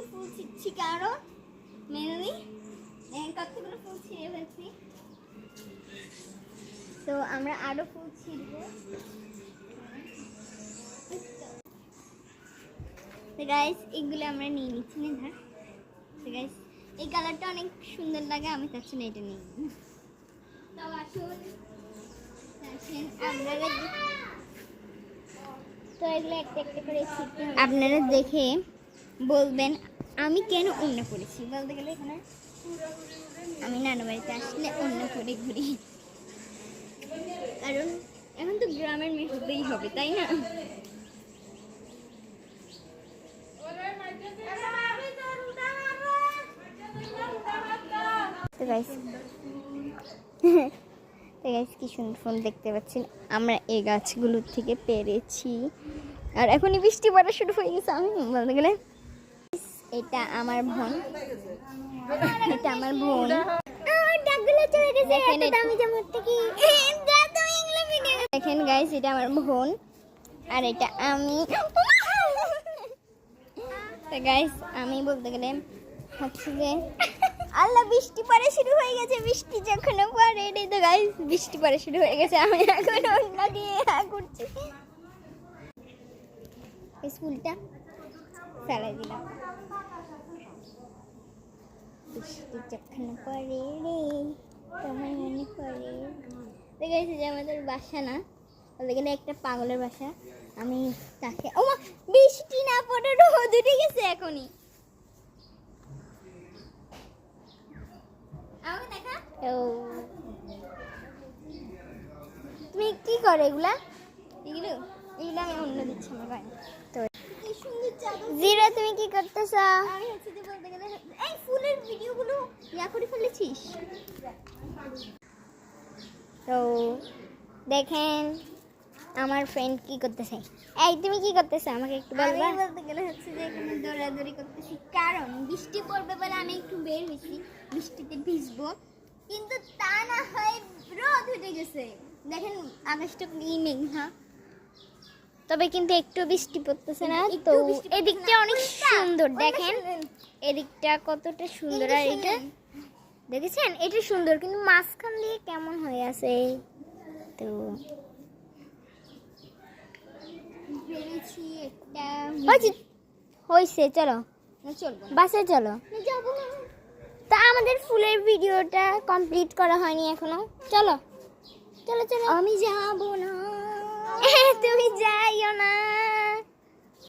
ফুল ছিঁড়ছি কারণ মেনলি কতগুলো ফুল ছিঁড়ে ফেলছি, তো আমরা আরো ফুল ছিঁড়বো। তো গাইস এগুলো আমরা নিয়ে নিচ্ছি না ধর। তো গাইস এই কালারটা অনেক সুন্দর লাগে, আমি চাচ্ছি না এটা নিই। তো আসুন তো এগুলো একটা একটা করে ছিঁড়তে হবে। আপনারা দেখে বলবেন আমি কেন অন্য পড়েছি। বলতে গেলে এখানে আমি নানু বাড়িতে আসলে অন্য পরে ঘুরি, কারণ এখন তো গ্রামের মেয়ে হতেই হবে, তাই না? তো গাইস কি সুন্দর ফুল দেখতে পাচ্ছেন, আমরা এই গাছগুলোর থেকে পেরেছি। আর এখনই বৃষ্টি পড়া শুরু হয়ে গেছে। আমি বলতে গেলে এটা আমার বোন, এটা আমার বোন। দেখেন গাইস এটা আমার বোন আর এটা আমি। তো গাইস আমি বলতে গেলে হচ্ছে যে আল্লাহ বৃষ্টি পড়া শুরু হয়ে গেছে। বৃষ্টি যখন পড়ে এটাই তো গাইস বৃষ্টি পড়া শুরু হয়ে গেছে। আমি এখন অন্য দিয়ে করছি, এই ফুলটা ফেলাই দিলাম। বৃষ্টি যখন পড়ে রে তোমার মনে পড়ে। দেখেছি যে আমাদের বাসা না, বলতে গেলে একটা পাগলের বাসা। আমি তাকে ও বৃষ্টি না পড়ে রোদ উঠে গেছে এখনই। তুমি কি করে এগুলা? এগুলো এগুলো আমি অন্য দিচ্ছি আমার ভাই। তো জিরা তুমি কি করতেছ? আমি হচ্ছে যে বলতে গেলে এই ফুলের ভিডিওগুলো ইয়া করে ফেলেছিস। তো দেখেন আমার ফ্রেন্ড কি করতেছে। এই তুমি কি করতেছ আমাকে একটু বলবা? আমি বলতে গেলে হচ্ছে যে এখানে দৌড়াদৌড়ি করতেছি, কারণ বৃষ্টি পড়বে বলে আমি একটু বের হয়েছি, বৃষ্টিতে ভিজবো। কিন্তু তা না হয় রোদ উঠে গেছে। দেখেন আকাশটা কি মেঘনা, তবে কিন্তু একটু বৃষ্টি পড়তেছে না। তো এদিকটা অনেক সুন্দর, দেখেন এদিকটা কতটা সুন্দর। আর এটা দেখেছেন এটা সুন্দর, কিন্তু মাঝখান দিয়ে কেমন হয়ে আছে। তো ভেবেছি একটা হয়েছে, চলো বাসে চলো। যাবো না, তা আমাদের ফুলের ভিডিওটা কমপ্লিট করা হয়নি এখনো। চলো চলো চলো। আমি যাবো না, তুমি যাইও না।